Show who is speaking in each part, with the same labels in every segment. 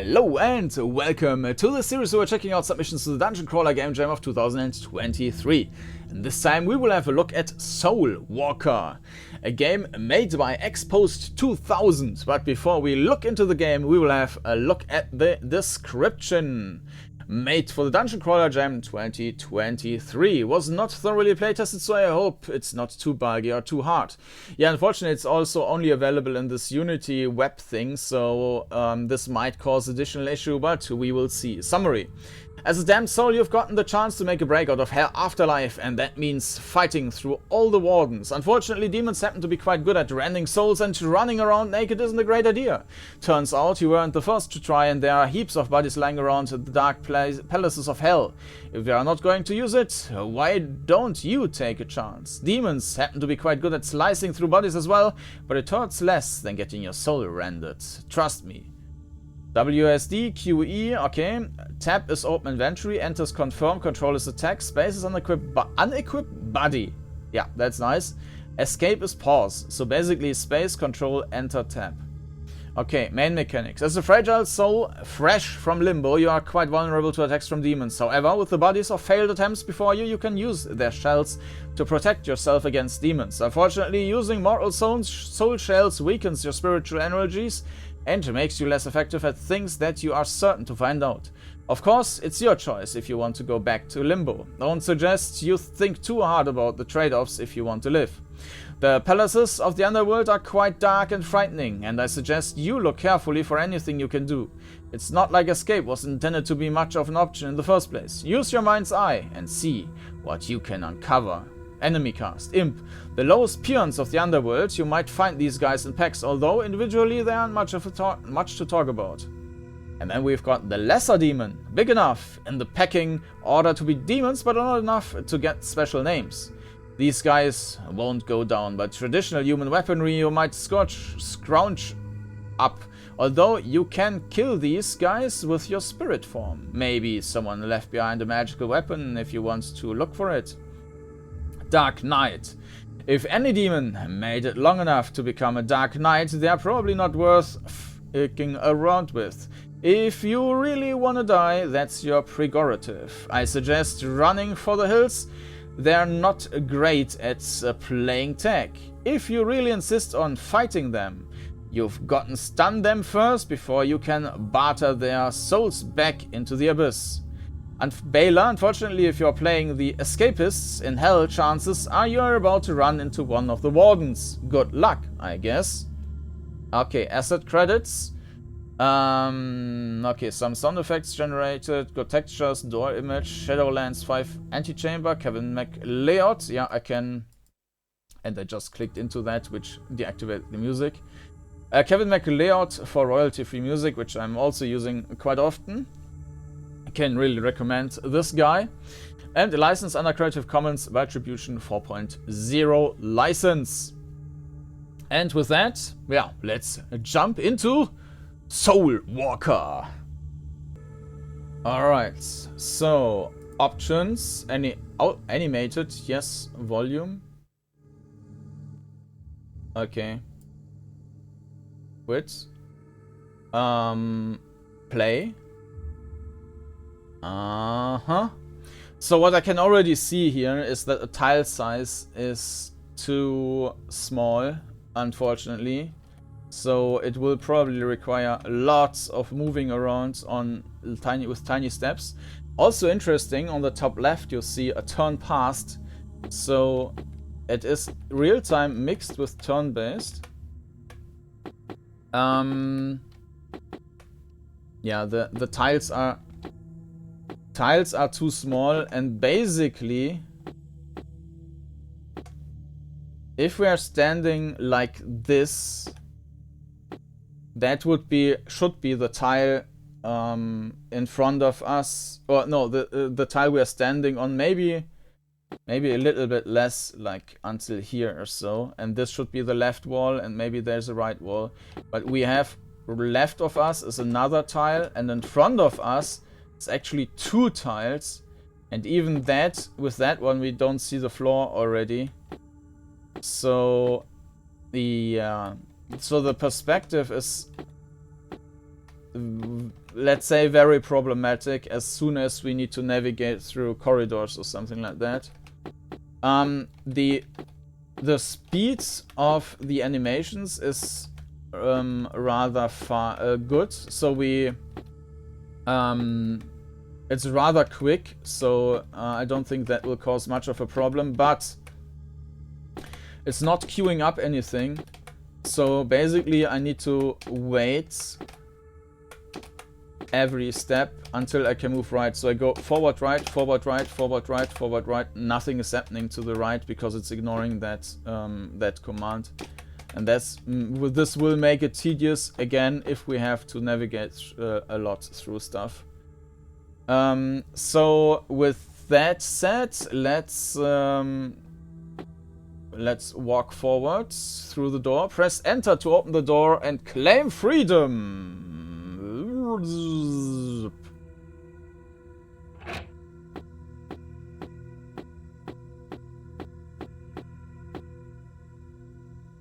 Speaker 1: Hello and welcome to the series where we're checking out submissions to the Dungeoncrawler Gamejam of 2023. And this time we will have a look at Soul Walker, a game made by Xpost 2000. But before we look into the game, we will have a look at the description. Made for the Dungeoncrawler Jam 2023. Was not thoroughly playtested, so I hope it's not too buggy or too hard. Yeah, unfortunately it's also only available in this Unity web thing, so this might cause additional issue, but we will see. Summary. As a damned soul, you've gotten the chance to make a break out of Hell Afterlife, and that means fighting through all the wardens. Unfortunately, demons happen to be quite good at rending souls, and running around naked isn't a great idea. Turns out you weren't the first to try, and there are heaps of bodies lying around the dark palaces of Hell. If you are not going to use it, why don't you take a chance? Demons happen to be quite good at slicing through bodies as well, but it hurts less than getting your soul rendered. Trust me. WSD, QE, okay. Tab is open inventory, enters confirm, control is attack, space is unequipped body. Yeah, that's nice. Escape is pause, so basically space, control, enter, tab. Okay, main mechanics. As a fragile soul, fresh from limbo, you are quite vulnerable to attacks from demons. However, with the bodies of failed attempts before you, you can use their shells to protect yourself against demons. Unfortunately, using mortal soul shells weakens your spiritual energies and makes you less effective at things that you are certain to find out. Of course, it's your choice if you want to go back to limbo. Don't suggest you think too hard about the trade-offs if you want to live. The palaces of the underworld are quite dark and frightening, and I suggest you look carefully for anything you can do. It's not like escape was intended to be much of an option in the first place. Use your mind's eye and see what you can uncover. Enemy cast. Imp. The lowest peons of the underworld. You might find these guys in packs, although individually they aren't much to talk about. And then we've got the lesser demon. Big enough in the pecking order to be demons, but not enough to get special names. These guys won't go down, but traditional human weaponry you might scrounge up. Although you can kill these guys with your spirit form. Maybe someone left behind a magical weapon if you want to look for it. Dark Knight. If any demon made it long enough to become a Dark Knight, they're probably not worth f***ing around with. If you really want to die, that's your prerogative. I suggest running for the hills. They're not great at playing tag. If you really insist on fighting them, you've got to stun them first before you can barter their souls back into the abyss. And Baylor, unfortunately, if you're playing the escapists in hell, chances are you're about to run into one of the wardens. Good luck, I guess. Okay, asset credits. Okay, some sound effects generated, good textures, door image, Shadowlands 5 antechamber, Kevin MacLeod. Yeah, I can. And I just clicked into that, which deactivated the music. Kevin MacLeod for royalty-free music, which I'm also using quite often. Can really recommend this guy. And a license under Creative Commons by Attribution 4.0 license. And with that, yeah, let's jump into Soul Walker. Alright, so options, animated, yes, volume. Okay. Width. Play. So what I can already see here is that the tile size is too small, unfortunately. So it will probably require lots of moving around with tiny steps. Also interesting, on the top left you see a turn past. So it is real-time mixed with turn-based. Yeah, the tiles are too small, and basically if we are standing like this, that should be the tile in front of us, or no, the tile we are standing on, maybe a little bit less, like until here or so, and this should be the left wall, and maybe there's a right wall, but we have left of us is another tile, and in front of us it's actually two tiles, and even that, with that one we don't see the floor already. So the perspective is let's say, very problematic as soon as we need to navigate through corridors or something like that. The speed of the animations is rather good, so it's rather quick, so I don't think that will cause much of a problem, but it's not queuing up anything, so basically I need to wait every step until I can move right. So I go forward, right, forward, right, forward, right, forward, right. Nothing is happening to the right because it's ignoring that that command. And this will make it tedious again if we have to navigate a lot through stuff. So with that said, let's walk forward through the door. Press enter to open the door and claim freedom.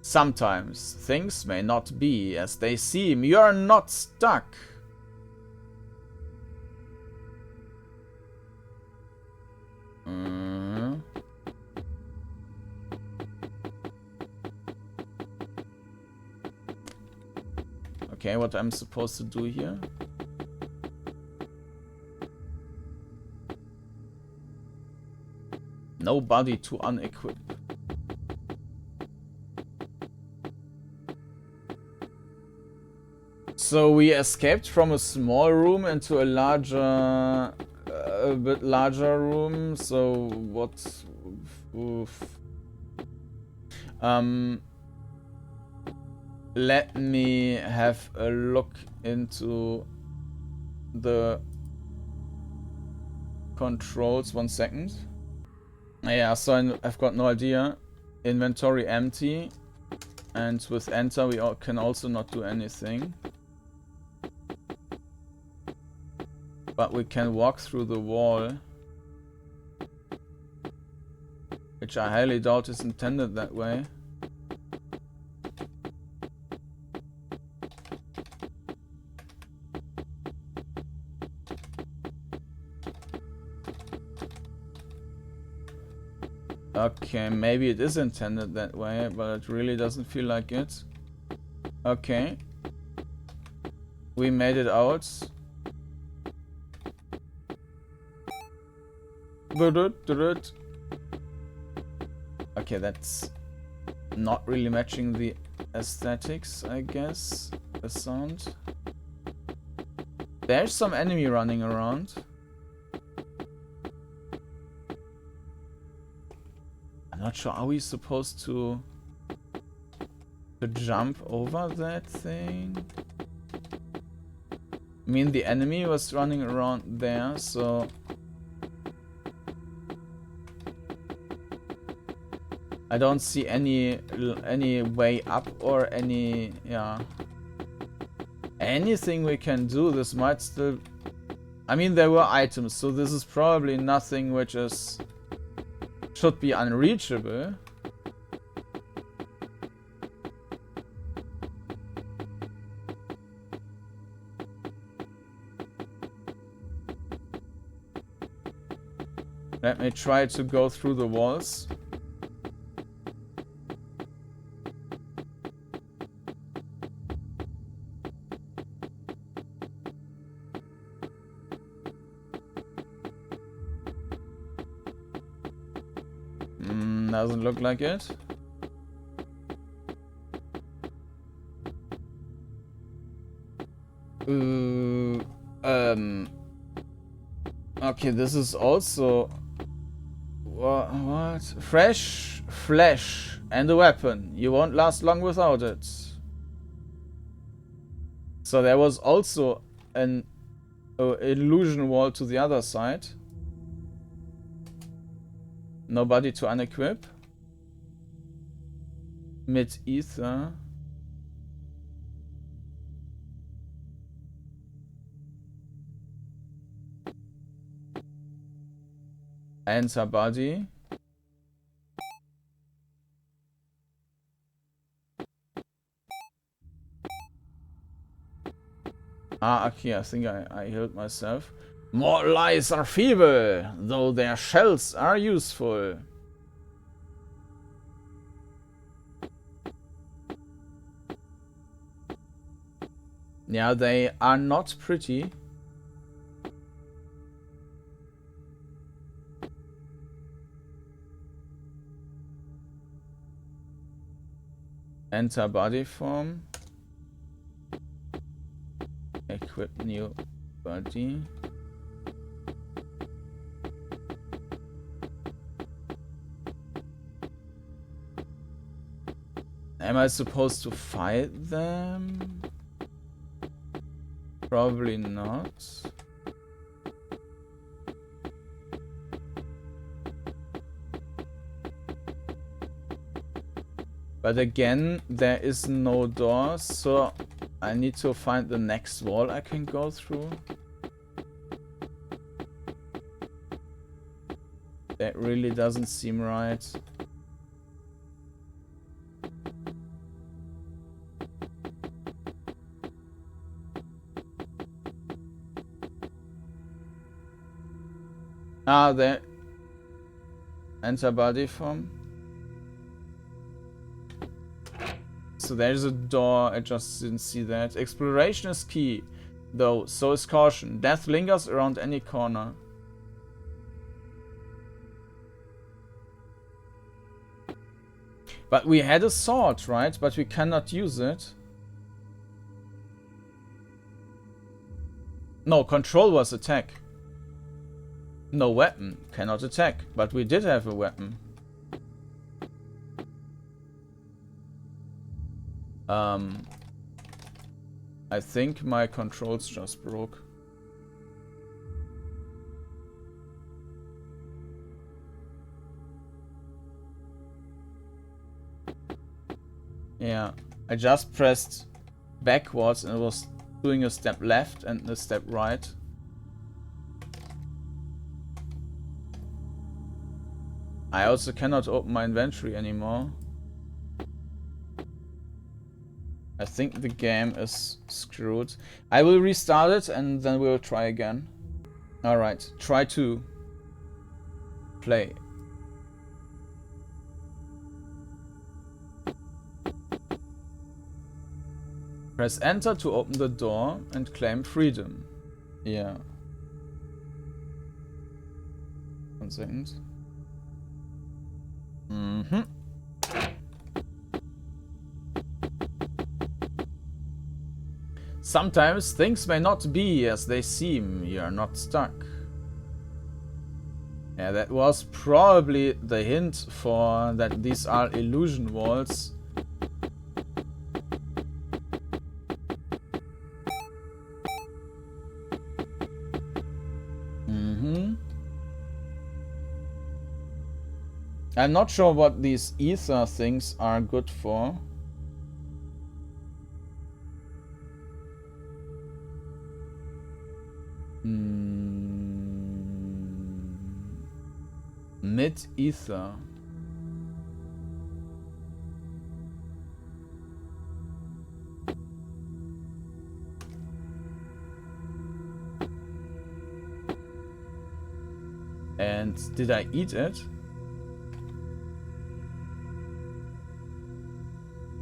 Speaker 1: Sometimes things may not be as they seem. You are not stuck. Okay, what I'm supposed to do here? Nobody to unequip. So we escaped from a small room into a larger, a bit larger room. So what? Oof. Let me have a look into the controls. 1 second. Yeah, so I've got no idea. Inventory empty, and with enter we can also not do anything. But we can walk through the wall, which I highly doubt is intended that way. Okay, maybe it is intended that way, but it really doesn't feel like it. Okay. We made it out. Okay, that's not really matching the aesthetics, I guess. The sound. There's some enemy running around. I'm not sure, are we supposed to jump over that thing? I mean, the enemy was running around there, so I don't see any way up or any, anything we can do. This might still, I mean, there were items, so this is probably nothing which should be unreachable. Let me try to go through the walls. Doesn't look like it. Okay, this is also what? Fresh flesh and a weapon. You won't last long without it. So there was also an illusion wall to the other side. Nobody to unequip. Mid-ether. Enter body. Ah, okay, I think I healed myself. Mortal eyes are feeble, though their shells are useful. Yeah, they are not pretty. Enter body form. Equip new body. Am I supposed to fight them? Probably not. But again, there is no door, so I need to find the next wall I can go through. That really doesn't seem right. Ah, there. Enter body form. So there's a door, I just didn't see that. Exploration is key, though, so is caution. Death lingers around any corner. But we had a sword, right? But we cannot use it. No, control was attack. No weapon, cannot attack. But we did have a weapon. I think my controls just broke. Yeah, I just pressed backwards and it was doing a step left and a step right. I also cannot open my inventory anymore. I think the game is screwed. I will restart it and then we'll try again. Alright, try to play. Press enter to open the door and claim freedom. Yeah. 1 second. Sometimes things may not be as they seem. You are not stuck. Yeah, that was probably the hint for that these are illusion walls. I'm not sure what these ether things are good for. Mid-ether. And did I eat it?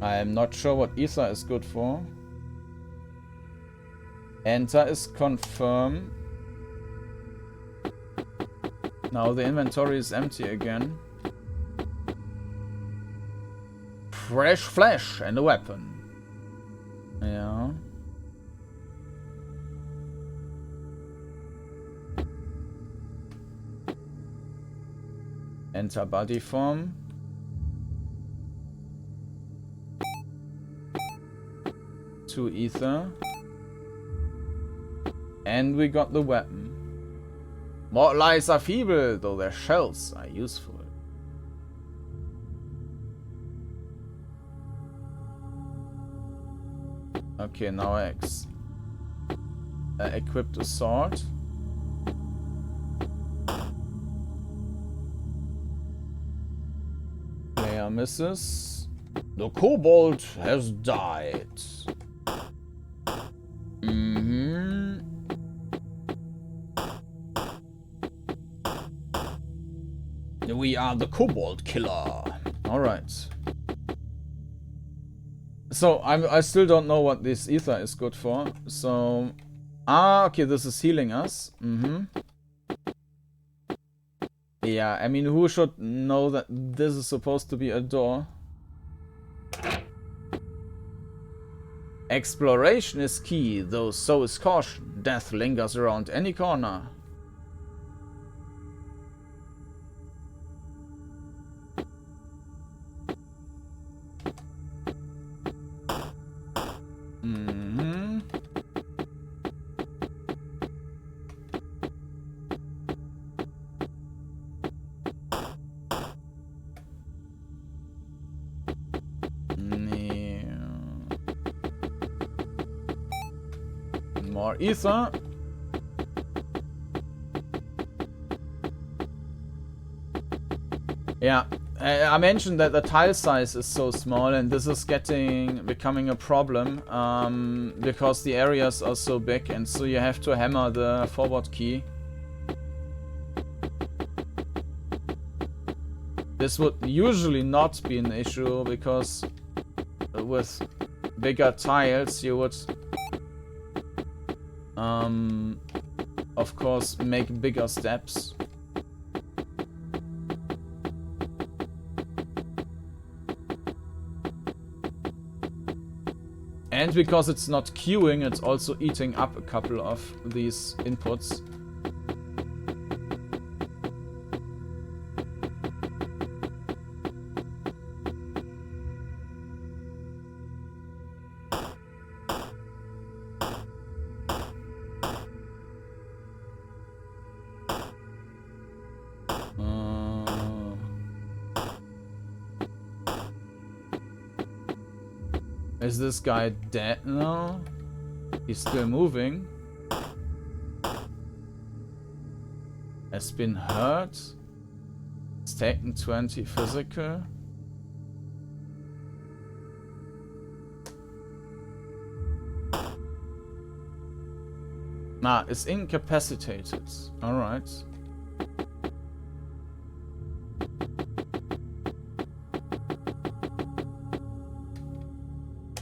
Speaker 1: I am not sure what ether is good for. Enter is confirm. Now the inventory is empty again. Fresh flesh and a weapon. Yeah. Enter body form. To ether. And we got the weapon. Mortal eyes are feeble, though their shells are useful. Okay, now I equipped a sword. Player misses. The kobold has died. We are the Kobold Killer. Alright. So, I still don't know what this ether is good for. So... Ah, okay, this is healing us. Yeah, I mean, who should know that this is supposed to be a door? Exploration is key, though so is caution. Death lingers around any corner. More ether. Yeah, I mentioned that the tile size is so small, and this is becoming a problem because the areas are so big, and so you have to hammer the forward key. This would usually not be an issue because with bigger tiles you would of course make bigger steps. And because it's not queuing, it's also eating up a couple of these inputs. Is this guy dead now? He's still moving. Has been hurt. It's taken 20 physical. Nah, it's incapacitated. Alright.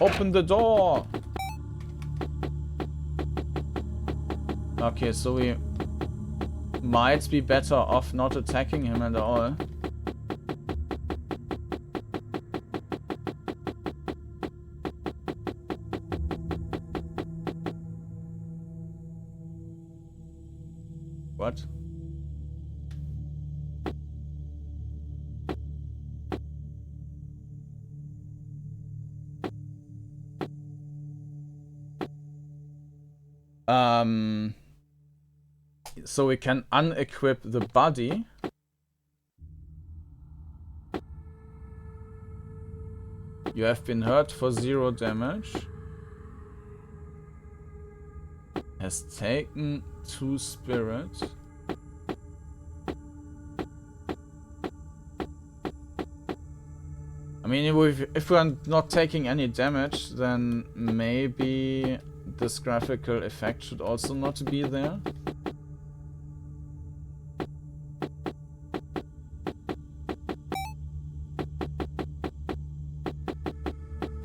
Speaker 1: Open the door! Okay, so we might be better off not attacking him at all. What? So we can unequip the body. You have been hurt for 0 damage. Has taken 2 spirit. I mean, if we're not taking any damage, then maybe this graphical effect should also not be there.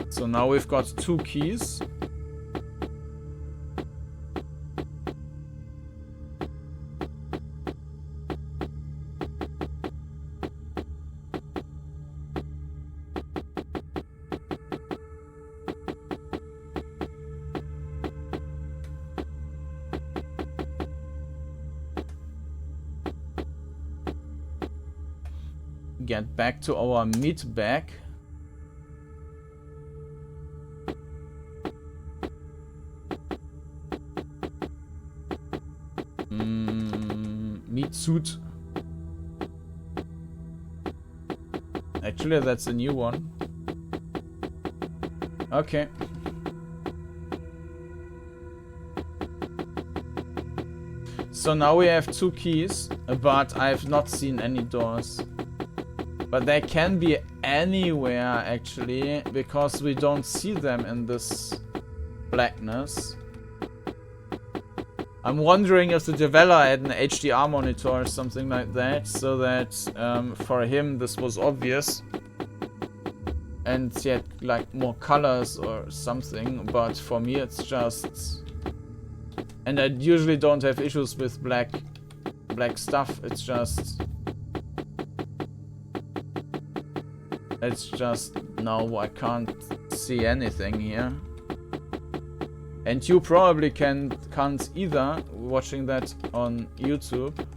Speaker 1: So now we've got 2 keys. Get back to our meat bag. Meat suit. Actually, that's a new one. Okay. So now we have 2 keys, but I have not seen any doors. But they can be anywhere actually, because we don't see them in this blackness. I'm wondering if the developer had an HDR monitor or something like that, so that for him this was obvious. And he had like more colors or something, but for me it's just... And I usually don't have issues with black stuff, it's just... No, I can't see anything here. And you probably can't either, watching that on YouTube.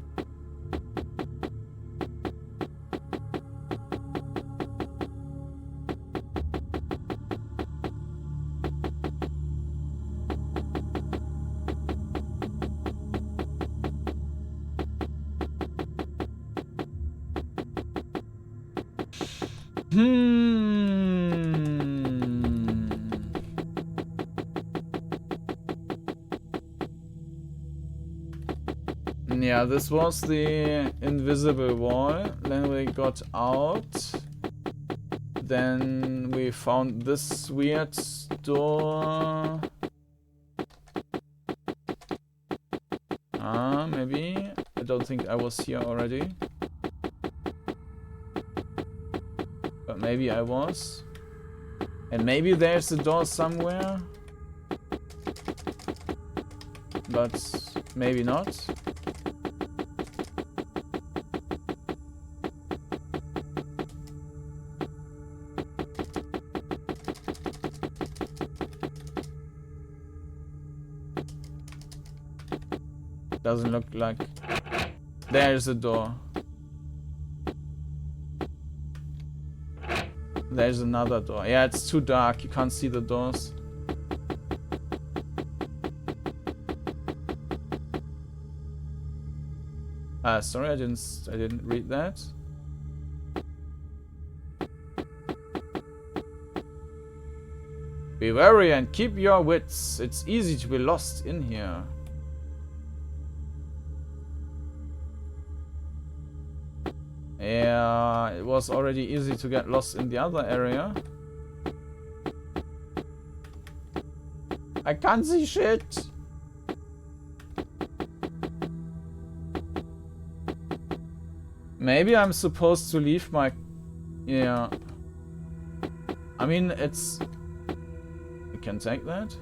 Speaker 1: Yeah, this was the invisible wall. Then we got out. Then we found this weird door. Maybe. I don't think I was here already. But maybe I was. And maybe there's a door somewhere. But maybe not. Doesn't look like... There's a door. There's another door. Yeah, it's too dark. You can't see the doors. Sorry, I didn't read that. Be wary and keep your wits. It's easy to be lost in here. Yeah, it was already easy to get lost in the other area. I can't see shit. Maybe I'm supposed to leave my... Yeah. I mean, it's... We can take that.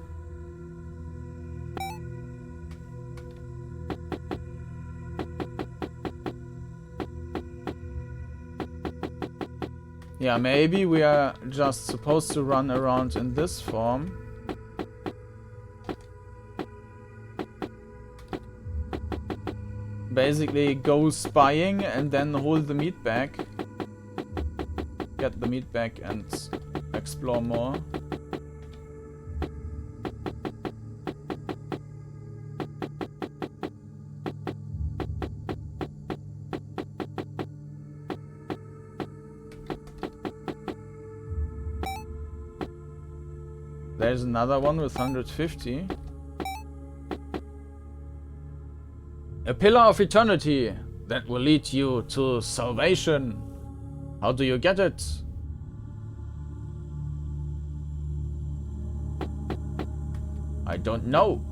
Speaker 1: Yeah, maybe we are just supposed to run around in this form. Basically go spying and then hold the meat bag. Get the meat bag and explore more. There's another one with 150. A pillar of eternity that will lead you to salvation. How do you get it? I don't know.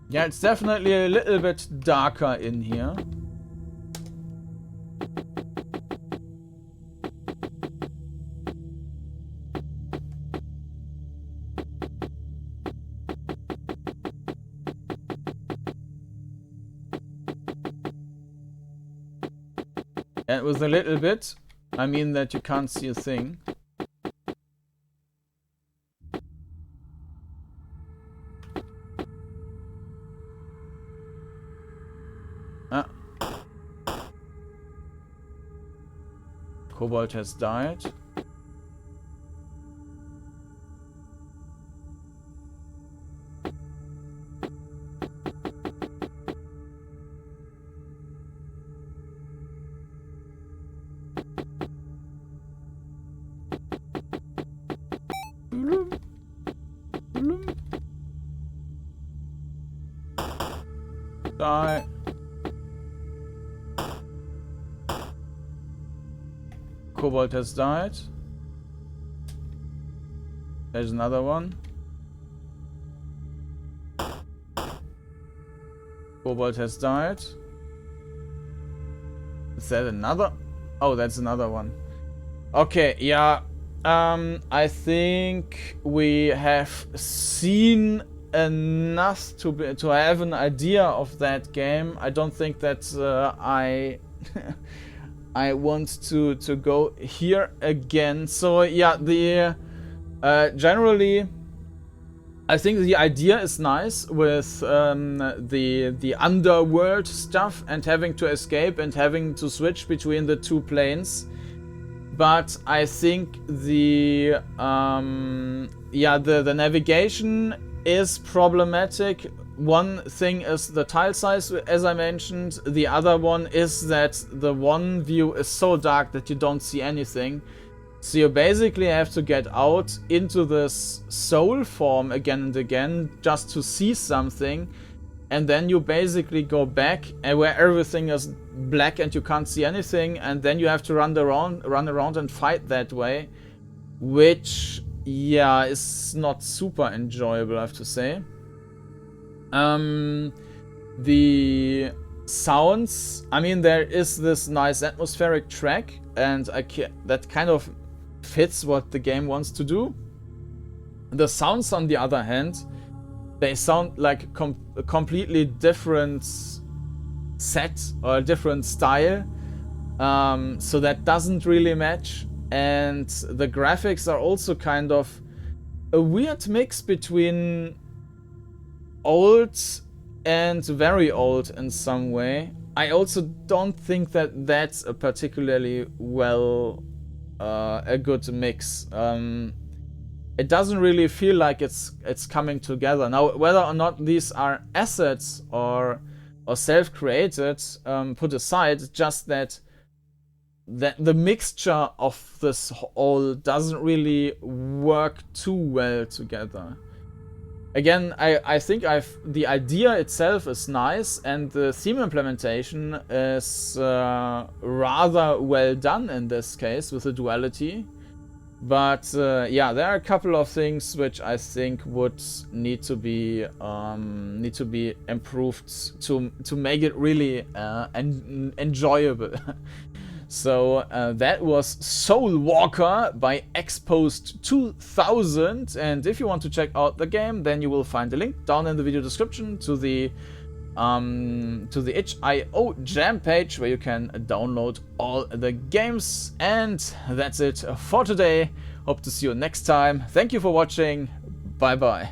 Speaker 1: Yeah, it's definitely a little bit darker in here. And with a little bit, I mean that you can't see a thing. Ah. Kobold has died. Die. Kobold has died. There's another one. Cobalt has died. Is that another? Oh, that's another one. Okay, yeah. I think we have seen enough to have an idea of that game. I don't think that I I want to go here again. So yeah, the generally, I think the idea is nice with the underworld stuff and having to escape and having to switch between the two planes. But I think the the navigation is problematic. One thing is the tile size, as I mentioned. The other one is that the one view is so dark that you don't see anything. So you basically have to get out into this soul form again and again just to see something. And then you basically go back and where everything is black and you can't see anything, and then you have to run around and fight that way, which yeah is not super enjoyable, I have to say. The sounds, I mean, there is this nice atmospheric track, and that kind of fits what the game wants to do. The sounds, on the other hand, they sound like a completely different set or a different style, so that doesn't really match. And the graphics are also kind of a weird mix between old and very old in some way. I also don't think that that's a particularly well a good mix. It doesn't really feel like it's coming together. Now, whether or not these are assets or self-created, put aside, just that the mixture of this all doesn't really work too well together. Again, I think the idea itself is nice, and the theme implementation is rather well done in this case with the duality. But yeah, there are a couple of things which I think would need to be improved to make it really enjoyable. So that was Soul Walker by Exposed 2000, and if you want to check out the game, then you will find a link down in the video description to the itch.io jam page where you can download all the games. And that's it for today. Hope to see you next time. Thank you for watching. Bye bye.